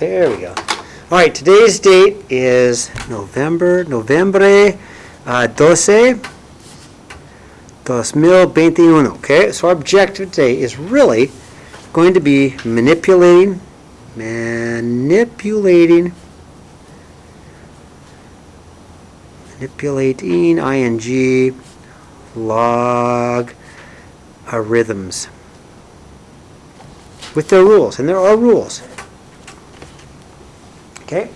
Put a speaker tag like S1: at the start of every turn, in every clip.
S1: There we go. All right, today's date is November 12, 2021. Okay, so our objective today is really going to be manipulating ing logarithms with their rules, and there are rules. Okay?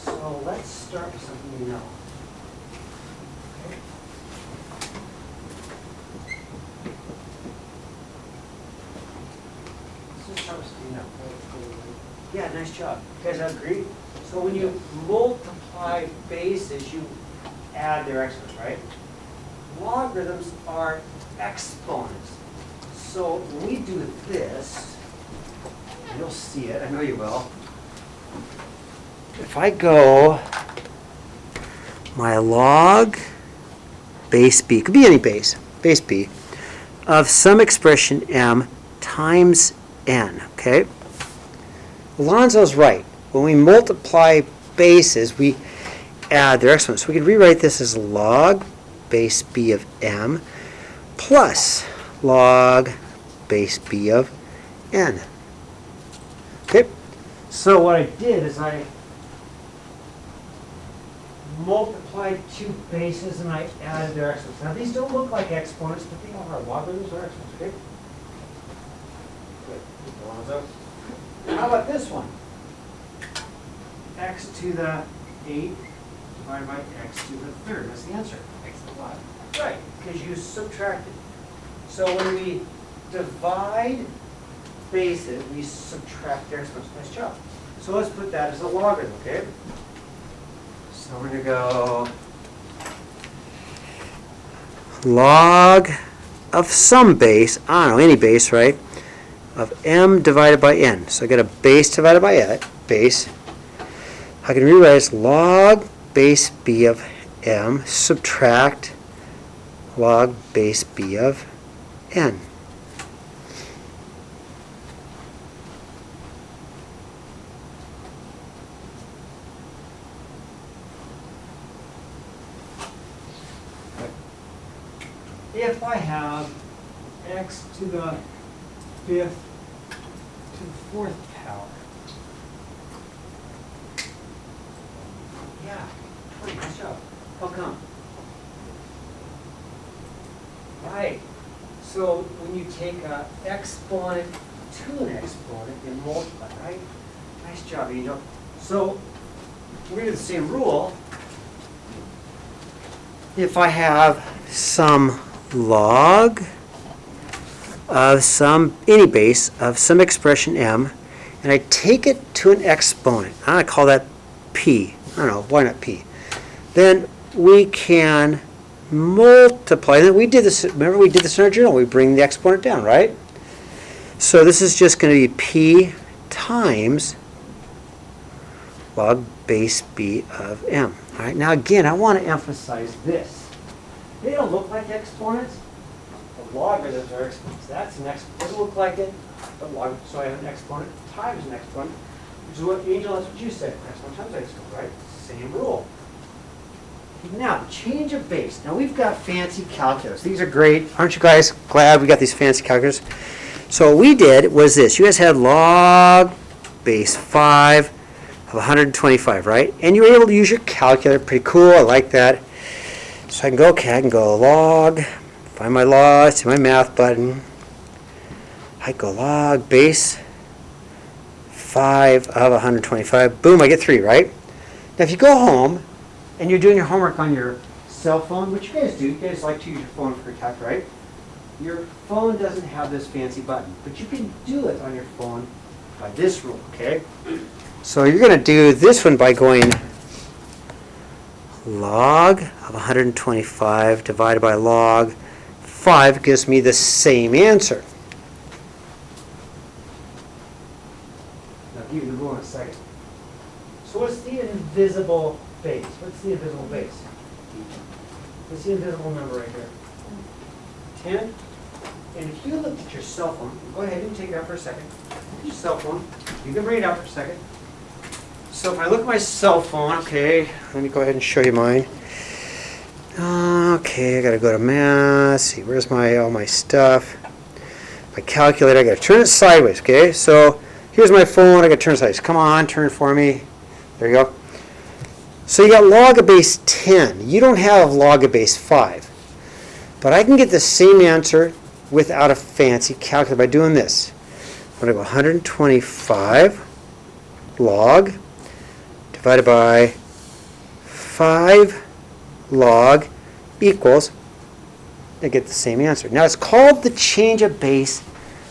S1: So let's start with something you know. Okay? Let's just start with something you know. Yeah, nice job. You guys agree? So when you multiply bases, you add their exponents, right? Logarithms are exponents. So when we do this, you'll see it, I know you will. If I go my log base b, could be any base b, of some expression m times n, okay? Alonzo's right. When we multiply bases, we add their exponents. So we can rewrite this as log base b of m plus log base b of n. Okay, so what I did is I multiplied two bases and I added their exponents. Now these don't look like exponents, but they are. Logarithms are exponents, okay? Good. Now how about this one? X to the 8 divided by x to the 3rd. That's the answer. X to the 5. Right, because you subtracted. So when we divide bases, we subtract their exponents. Nice job. So let's put that as a logarithm, okay? So we're going to go log of some base, I don't know, any base, right, of m divided by n. So I get a base divided by a base. I can rewrite it as log base b of m subtract log base b of n. If I have x to the 5th to the 4th power, yeah, nice job. How come? Right. So when you take an exponent to an exponent, you multiply, right? Nice job, Angel. So we're going to do the same rule. If I have some log of any base of some expression m, and I take it to an exponent, I'm going to call that p. I don't know, why not p? Then we can multiply. We did this, remember we did this in our journal. We bring the exponent down, right? So this is just going to be p times log base b of m. All right, now again, I want to emphasize this. They don't look like exponents. The logarithms are exponents. That's an exponent. Doesn't look like it, but so I have an exponent times an exponent, which is what, Angel, that's what you said. Exponent times exponent, right? Same rule. Now, change of base. Now, we've got fancy calculus. These are great. Aren't you guys glad we got these fancy calculus? So what we did was this. You guys had log base 5 of 125, right? And you were able to use your calculator. Pretty cool. I like that. So I can go log, find my log, see my math button. I go log base 5 of 125. Boom, I get 3, right? Now, if you go home and you're doing your homework on your cell phone, which you guys do, you guys like to use your phone for your calc, right? Your phone doesn't have this fancy button, but you can do it on your phone by this rule, okay? So you're going to do this one by going log of 125 divided by log 5 gives me the same answer. I'll give you the rule in a second. So what's the invisible base? What's the invisible base? What's the invisible number right here? 10? And if you looked at your cell phone, go ahead and take it out for a second. Your cell phone, you can bring it out for a second. So if I look at my cell phone, okay, let me go ahead and show you mine. Okay, I gotta go to math, see, where's all my stuff. My calculator, I gotta turn it sideways, okay? So here's my phone, I gotta turn it sideways. Come on, turn for me. There you go. So you got log of base 10. You don't have log of base 5. But I can get the same answer without a fancy calculator by doing this. I'm going to go 125 log divided by 5 log equals, I get the same answer. Now it's called the change of base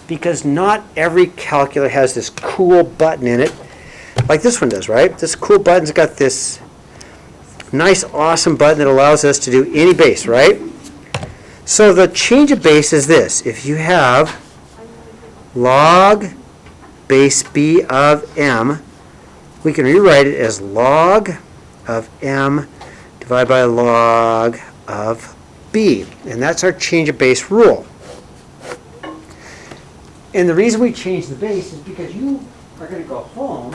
S1: because not every calculator has this cool button in it like this one does, right? This cool button's got this nice, awesome button that allows us to do any base, right? So the change of base is this. If you have log base b of m, we can rewrite it as log of m divided by log of b. And that's our change of base rule. And the reason we change the base is because you are going to go home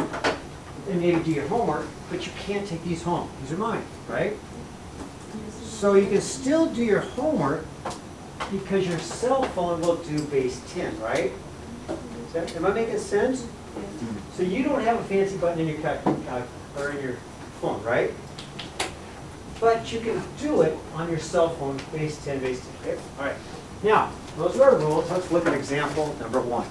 S1: and maybe do your homework, but you can't take these home. These are mine, right? So you can still do your homework because your cell phone will do base 10, right? Am I making sense? So you don't have a fancy button in your or in your phone, right? But you can do it on your cell phone, base 10, base 10. Okay? All right. Now, those are our rules. Let's look at example number 1.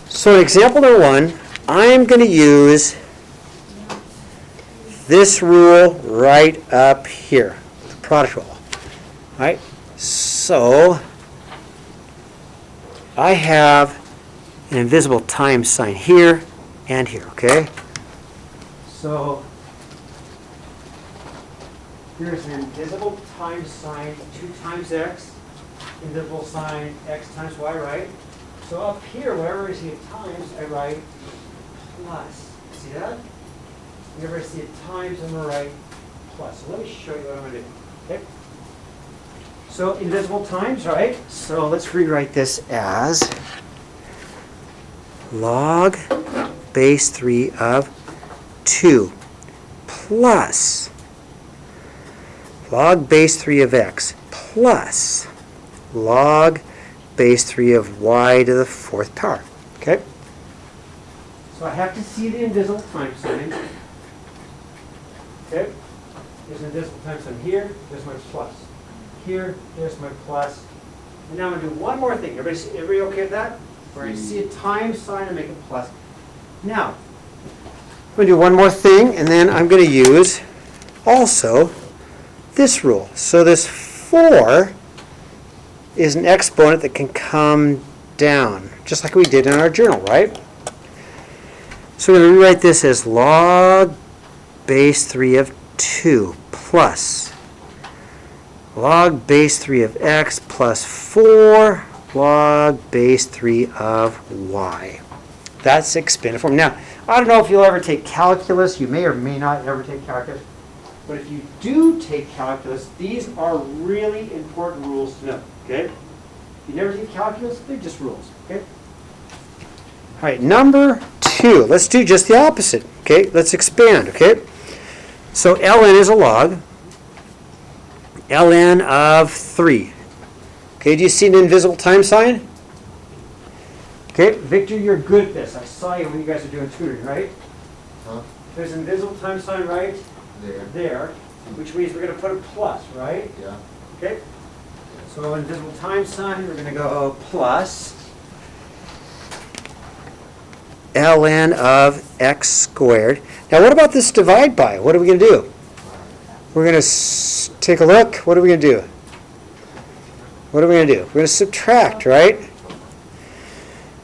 S1: So in example number 1, I'm going to use this rule right up here, the product rule. All right? So I have an invisible times sign here and here, okay? So here's an invisible times sign, 2 times x, invisible sign x times y, right? So up here, wherever I see a times, I write plus. See that? Whenever I see a times, I'm going to write plus. So let me show you what I'm going to do. Okay? So invisible times, right? So let's rewrite this as log base 3 of 2 plus log base 3 of x plus log base 3 of y to the 4th power. Okay? So I have to see the invisible times sign. Okay? There's an invisible times sign here. There's my plus. Here, there's my plus. And now I'm going to do one more thing. Everybody okay with that? Where I see a times sign and make it plus. Now, I'm going to do one more thing, and then I'm going to use also this rule. So this 4 is an exponent that can come down, just like we did in our journal, right? So we're going to rewrite this as log base 3 of 2 plus log base 3 of x plus 4 log base 3 of y. That's expanded form. Now, I don't know if you'll ever take calculus. You may or may not ever take calculus. But if you do take calculus, these are really important rules to know. Okay? If you never take calculus, they're just rules. Okay? All right, number 2. Let's do just the opposite. Okay? Let's expand. Okay? So ln is a log. ln of 3. Okay, do you see an invisible time sign? Okay, Victor, you're good at this. I saw you when you guys were doing tutoring, right?
S2: Huh?
S1: There's an invisible time sign right there, which means we're going to put a plus, right?
S2: Yeah.
S1: Okay, so invisible time sign, we're going to go plus ln of x squared. Now what about this divide by? What are we going to do? We're going to take a look. What are we going to do? What are we going to do? We're going to subtract, right?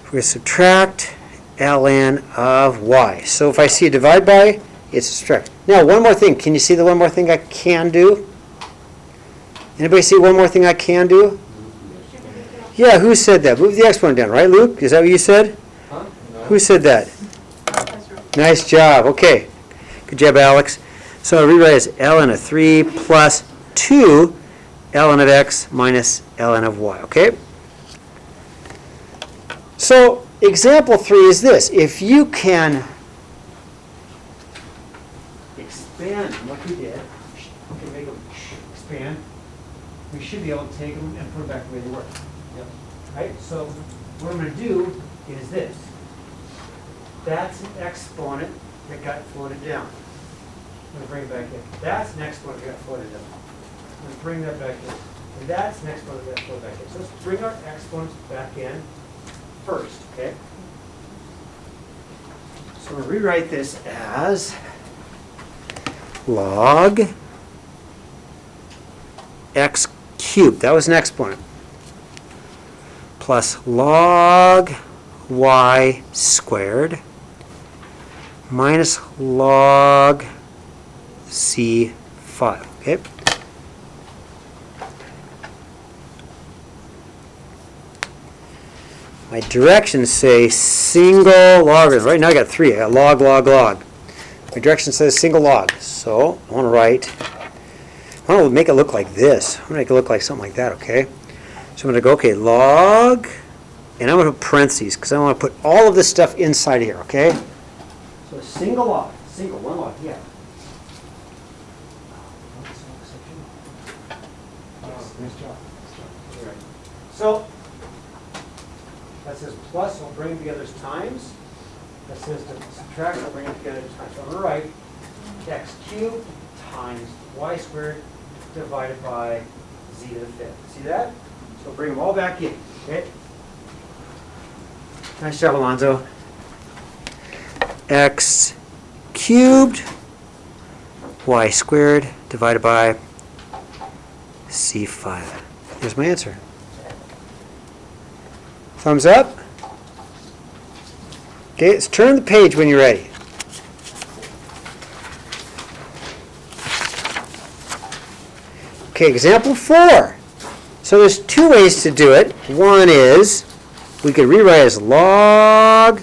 S1: We're going to subtract ln of y. So if I see a divide by, it's a subtract. Now, one more thing. Can you see the one more thing I can do? Anybody see one more thing I can do? Yeah, who said that? Move the exponent down, right, Luke? Is that what you said?
S2: Huh? No.
S1: Who said that? Nice job. Okay. Good job, Alex. So I'll rewrite as ln of 3 plus 2
S2: ln of x minus ln of y, okay? So example 3 is this. If you can expand what we did, we can make them expand, we should be able to take them and put them back the way they were.
S1: Yep.
S2: Right? So what I'm going to do is this. That's an exponent that got floated down. I'm going to bring it back in. That's an exponent that got floated down. I'm going to bring that back in. And that's an exponent that got floated back in. So let's bring our exponents back in first, okay? So I'm going to rewrite this as log x cubed. That was an exponent. Plus log y squared minus log c5. Okay? My directions say single logarithm. Right now I got 3. I got log, log, log. My direction says single log. So I want to write, I want to make it look like this. I want to make it look like something like that, okay? So I'm going to go, okay, log, and I'm going to put parentheses because I want to put all of this stuff inside here, okay? So single log, one log, yeah. Nice job. All right. So that says plus, so I'll bring them together as times. That says to subtract, I'll bring them together as times. So I'm going to write x cubed times y squared divided by z to the 5th. See that? So bring them all back in. Okay? Nice job, Alonzo. X cubed y squared divided by c5. Here's my answer. Thumbs up. Okay, let's turn the page when you're ready. Okay, example 4. So there's 2 ways to do it. One is we could rewrite as log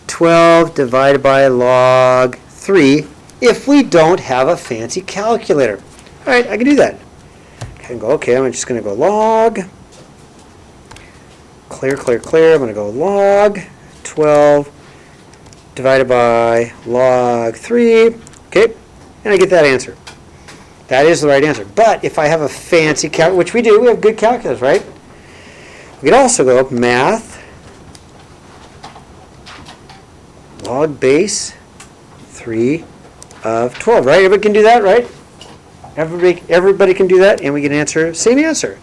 S2: 12 divided by log 3 if we don't have a fancy calculator. All right, I can do that. I can go, okay, I'm just going to go log, clear, clear, clear. I'm going to go log 12 divided by log 3. Okay, and I get that answer. That is the right answer. But if I have a fancy calculator, which we do, we have good calculators, right? We could also go math, log base 3 of 12, right? Everybody can do that, right? Everybody can do that, and we get an answer, same answer.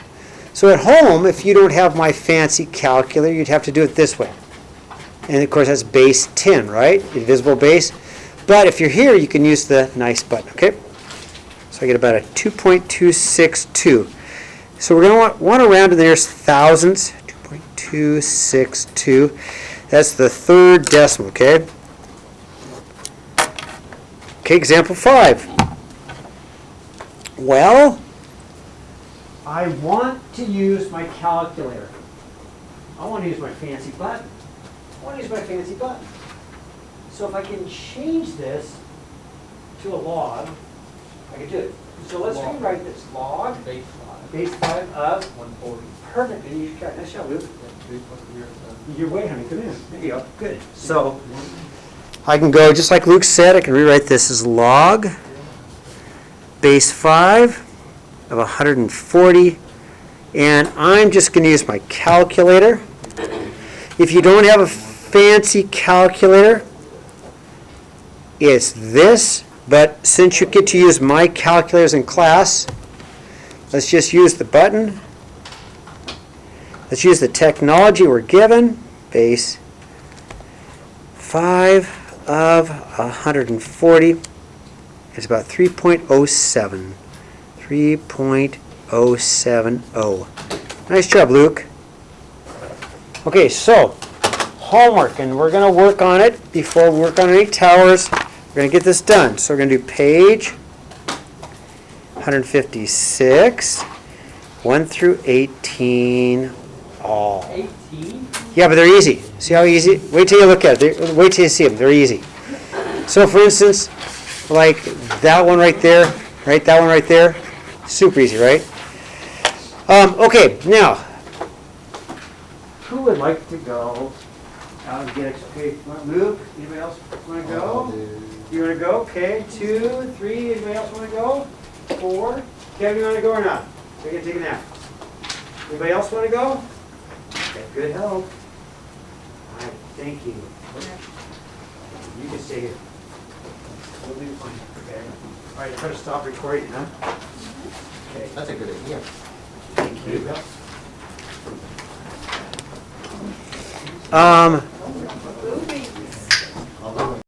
S2: So at home, if you don't have my fancy calculator, you'd have to do it this way. And of course, that's base 10, right? Invisible base. But if you're here, you can use the nice button, okay? So I get about a 2.262. So we're going to want to round to the nearest thousandths. 2.262. That's the 3rd decimal, okay? Okay, example 5. Well, I want to use my calculator. I want to use my fancy button. So if I can change this to a log, I can do it. So let's rewrite this. Log base 5 of 140. Perfect. And you got nice job, Luke. You're way, honey. Come in. There you go. Good. So I can go just like Luke said. I can rewrite this as log base 5 of 140, and I'm just going to use my calculator. If you don't have a fancy calculator, it's this. But since you get to use my calculators in class, let's just use the button. Let's use the technology we're given. Base 5 of 140. It's about 3.07. 3.070. Nice job, Luke. Okay, so homework, and we're going to work on it before we work on any towers. We're going to get this done. So we're going to do page 156, 1 through 18, all.
S1: 18?
S2: Yeah, but they're easy. See how easy? Wait till you look at it. Wait till you see them. They're easy. So for instance, like that one right there, right? That one right there. Super easy, right?
S1: Okay, now, who would like to go out and get, okay, Luke, anybody else want to go? You want to go? Okay, 2, 3, anybody else want to go? 4, Kevin, you want to go or not? We're going to take a nap. Anybody else want to go? Okay, good help. All right, thank you. You can stay here. We'll do fine. Okay. All right, try to stop recording, huh? Okay.
S3: That's a good idea.
S1: Thank you.